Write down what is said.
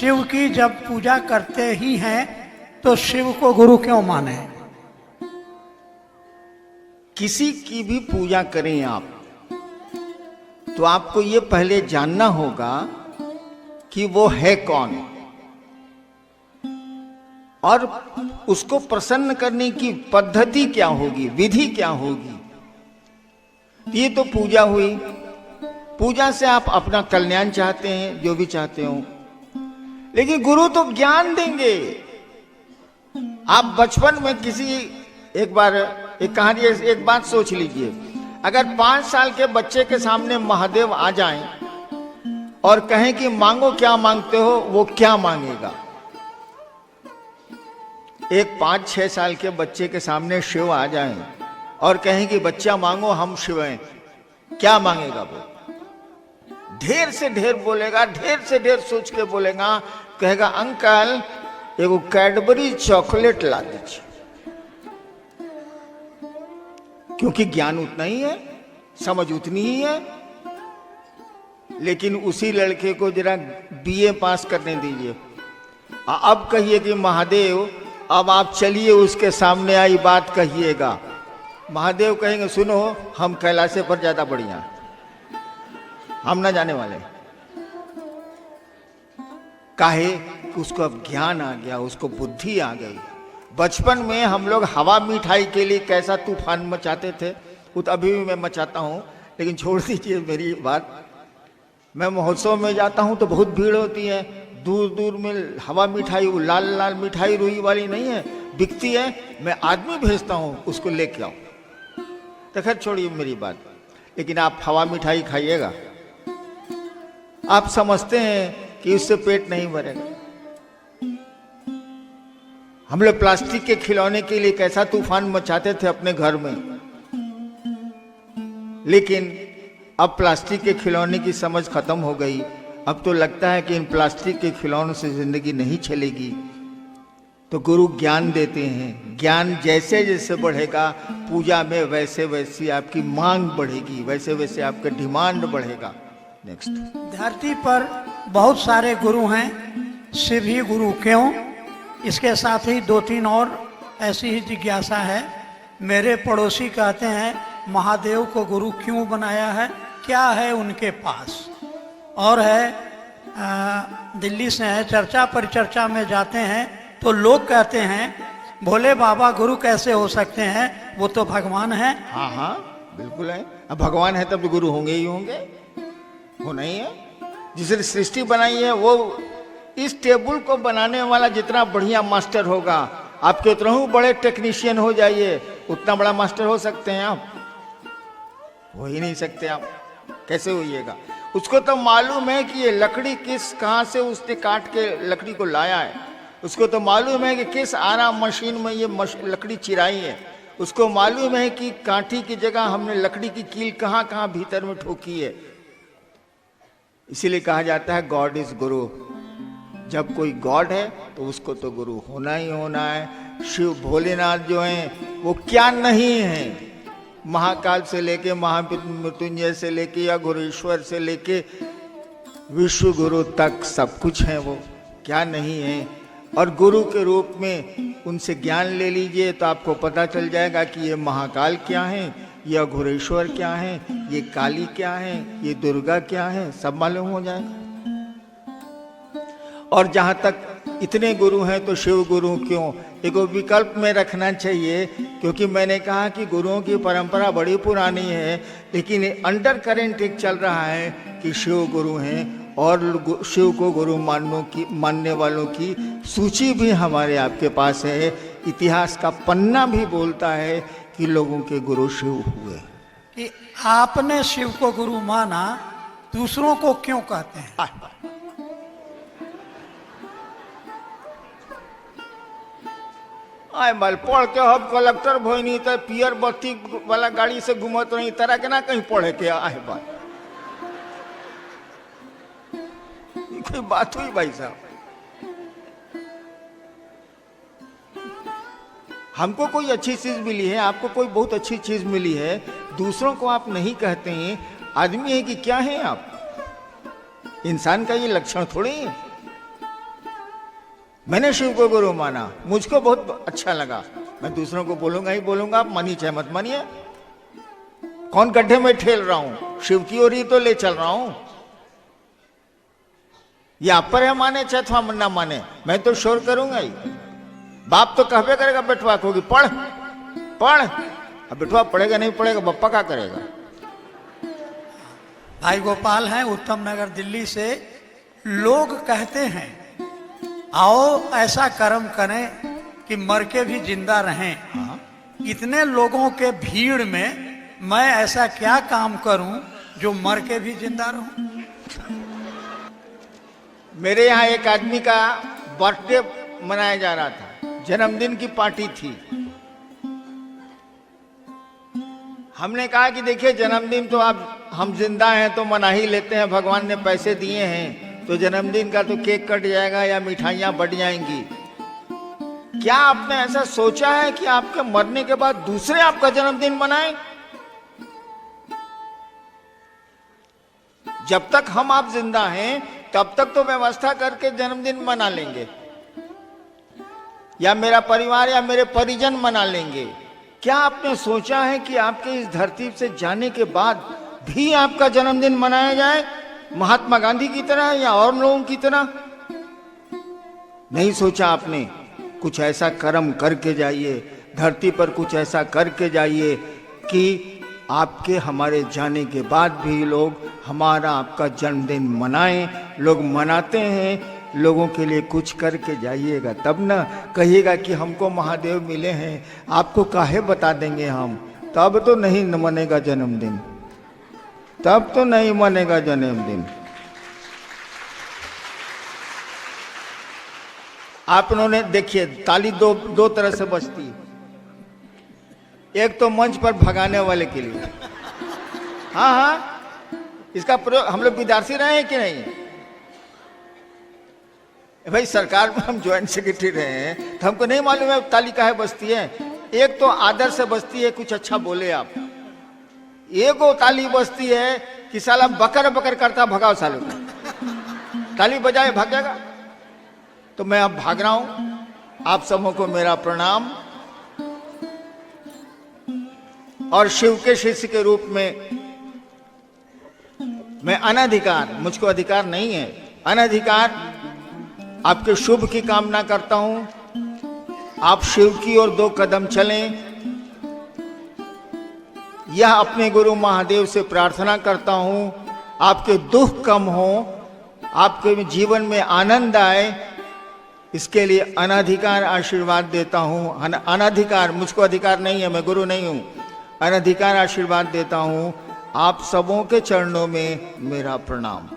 शिव की जब पूजा करते ही हैं तो शिव को गुरु क्यों माने? किसी की भी पूजा करें आप तो आपको ये पहले जानना होगा कि वो है कौन, और उसको प्रसन्न करने की पद्धति क्या होगी, विधि क्या होगी। ये तो पूजा हुई। पूजा से आप अपना कल्याण चाहते हैं, जो भी चाहते हो, लेकिन गुरु तो ज्ञान देंगे। आप बचपन में किसी, एक बार एक कहानी, एक बात सोच लीजिए, अगर 5 साल के बच्चे के सामने महादेव आ जाएं और कहें कि मांगो क्या मांगते हो, वो क्या मांगेगा? एक 5-6 साल के बच्चे के सामने शिव आ जाएं और कहें कि बच्चा मांगो हम शिव हैं, क्या मांगेगा वो? ढेर से ढेर बोलेगा, ढेर से ढेर सोच के बोलेगा, कहेगा अंकल एगो कैडबरी चॉकलेट ला दीजिए। क्योंकि ज्ञान उतना ही है, समझ उतनी ही है। लेकिन उसी लड़के को जरा बीए पास करने दीजिए, अब कहिए कि महादेव अब आप चलिए उसके सामने आई बात कहिएगा। महादेव कहेंगे सुनो हम कैलाश पर ज्यादा बढ़िया, हम ना जाने वाले। काहे? उसको अब ज्ञान आ गया, उसको बुद्धि आ गई। बचपन में हम लोग हवा मिठाई के लिए कैसा तूफान मचाते थे, वो तो अभी भी मैं मचाता हूं, लेकिन छोड़ दीजिए मेरी बात। मैं महोत्सव में जाता हूं तो बहुत भीड़ होती है, दूर दूर में हवा मिठाई, वो लाल लाल मिठाई रुई वाली नहीं है, बिकती है। मैं आदमी भेजता हूं उसको लेके आओ। तो खैर छोड़िए मेरी बात, लेकिन आप हवा मिठाई खाइएगा, आप समझते हैं कि उससे पेट नहीं भरेगा। हम लोग प्लास्टिक के खिलौने के लिए कैसा तूफान मचाते थे अपने घर में, लेकिन अब प्लास्टिक के खिलौने की समझ खत्म हो गई। अब तो लगता है कि इन प्लास्टिक के खिलौनों से जिंदगी नहीं चलेगी। तो गुरु ज्ञान देते हैं, ज्ञान जैसे जैसे बढ़ेगा पूजा में, वैसे वैसे आपकी मांग बढ़ेगी, वैसे वैसे आपका डिमांड बढ़ेगा। नेक्स्ट। धरती पर बहुत सारे गुरु हैं, शिव ही गुरु क्यों? इसके साथ ही 2-3 और ऐसी ही जिज्ञासा है। मेरे पड़ोसी कहते हैं महादेव को गुरु क्यों बनाया है, क्या है उनके पास? और है दिल्ली से है, चर्चा परिचर्चा में जाते हैं तो लोग कहते हैं भोले बाबा गुरु कैसे हो सकते हैं, वो तो भगवान है। हाँ हाँ बिल्कुल है, अब भगवान है तब तो गुरु होंगे ही होंगे, होना ही है। जिसने सृष्टि बनाई है वो, इस टेबल को बनाने वाला जितना बढ़िया मास्टर होगा, आप कितना बड़े टेक्नीशियन हो जाइए, उतना बड़ा मास्टर हो सकते हैं आप? हो ही नहीं सकते आप। कैसे होइएगा? उसको तो मालूम है कि ये लकड़ी कहाँ से उसने काट के लकड़ी को लाया है, उसको तो मालूम है कि किस आराम मशीन में ये लकड़ी चिराई है, उसको मालूम है कि कांटी की जगह हमने लकड़ी की कील कहाँ कहाँ भीतर में ठोकी है। इसीलिए कहा जाता है गॉड इज गुरु। जब कोई गॉड है तो उसको तो गुरु होना ही होना है। शिव भोलेनाथ जो हैं वो क्या नहीं है, महाकाल से लेके महामृत्युंजय से लेके या गुरुश्वर से लेके विश्व गुरु तक सब कुछ है, वो क्या नहीं है। और गुरु के रूप में उनसे ज्ञान ले लीजिए तो आपको पता चल जाएगा कि ये महाकाल क्या है, ये अघोरेश्वर क्या है, ये काली क्या है, ये दुर्गा क्या है, सब मालूम हो जाएगा। और जहां तक इतने गुरु हैं तो शिव गुरु क्यों, एक विकल्प में रखना चाहिए, क्योंकि मैंने कहा कि गुरुओं की परंपरा बड़ी पुरानी है, लेकिन अंडर करेंट एक चल रहा है कि शिव गुरु हैं, और शिव को गुरु मानने वालों की सूची भी हमारे आपके पास है। इतिहास का पन्ना भी बोलता है कि लोगों के गुरु शिव हुए। कि आपने शिव को गुरु माना, दूसरों को क्यों कहते हैं? आए माल पढ़ के हम कलेक्टर भोनी तो पियर बत्ती वाला गाड़ी से घूमत रही, तरह के ना कहीं पढ़े के आए बात, कोई बात हुई भाई साहब? हमको कोई अच्छी चीज मिली है, आपको कोई बहुत अच्छी चीज मिली है, दूसरों को आप नहीं कहते हैं। आदमी है कि क्या है आप? इंसान का ये लक्षण थोड़ी है। मैंने शिव को गुरु माना, मुझको बहुत अच्छा लगा, मैं दूसरों को बोलूंगा ही बोलूंगा, आप मानिए चाहे मत मानिए। कौन गड्ढे में ठेल रहा हूं, शिव की ओर ही तो ले चल रहा हूं। ये आप पर है, माने चाहे थोड़ा ना माने, मैं तो शोर करूंगा ही। बाप तो कहबे करेगा बेटवा को कि पढ़ पढ़, अब बेटवा पढ़ेगा नहीं पढ़ेगा, बप्पा क्या करेगा। भाई गोपाल हैं उत्तम नगर दिल्ली से। लोग कहते हैं आओ ऐसा कर्म करें कि मर के भी जिंदा रहें। हाँ? इतने लोगों के भीड़ में मैं ऐसा क्या काम करूं जो मर के भी जिंदा रहूं। मेरे यहाँ एक आदमी का बर्थडे मनाया जा रहा था, जन्मदिन की पार्टी थी। हमने कहा कि देखिए जन्मदिन तो आप हम जिंदा हैं तो मना ही लेते हैं, भगवान ने पैसे दिए हैं तो जन्मदिन का तो केक कट जाएगा या मिठाइयां बढ़ जाएंगी। क्या आपने ऐसा सोचा है कि आपके मरने के बाद दूसरे आपका जन्मदिन मनाएं? जब तक हम आप जिंदा हैं तब तक तो व्यवस्था करके जन्मदिन मना लेंगे, या मेरा परिवार या मेरे परिजन मना लेंगे। क्या आपने सोचा है कि आपके इस धरती से जाने के बाद भी आपका जन्मदिन मनाया जाए, महात्मा गांधी की तरह या और लोगों की तरह? नहीं सोचा आपने। कुछ ऐसा कर्म करके जाइए, धरती पर कुछ ऐसा करके जाइए कि आपके हमारे जाने के बाद भी लोग हमारा आपका जन्मदिन मनाएं। लोग मनाते हैं, लोगों के लिए कुछ करके जाइएगा, तब ना कहिएगा कि हमको महादेव मिले हैं, आपको काहे बता देंगे हम। तब तो नहीं मनेगा जन्मदिन, तब तो नहीं मनेगा जन्मदिन। आप उन्होंने देखिए ताली दो तरह से बजती है। एक तो मंच पर भगाने वाले के लिए, हाँ हाँ, इसका प्रयोग हम लोग विद्यार्थी रहे हैं कि नहीं? भाई सरकार में हम ज्वाइंट सेक्रेटरी रहे हैं तो हमको नहीं मालूम है ताली काहे बजती है। एक तो आदर से बजती है, कुछ अच्छा बोले आप। एक वो ताली बजती है कि साला बकर बकर करता, भगाओ सालों को, ताली बजाए भागेगा। तो मैं अब भाग रहा हूं। आप सबों को मेरा प्रणाम। और शिव के शिष्य के रूप में मैं अनधिकार, मुझको अधिकार नहीं है, अनधिकार आपके शुभ की कामना करता हूं। आप शिव की ओर 2 कदम चलें, यह अपने गुरु महादेव से प्रार्थना करता हूं। आपके दुख कम हो, आपके जीवन में आनंद आए, इसके लिए अनधिकार आशीर्वाद देता हूं। अनधिकार, मुझको अधिकार नहीं है, मैं गुरु नहीं हूं। अनधिकार आशीर्वाद देता हूं। आप सबों के चरणों में मेरा प्रणाम।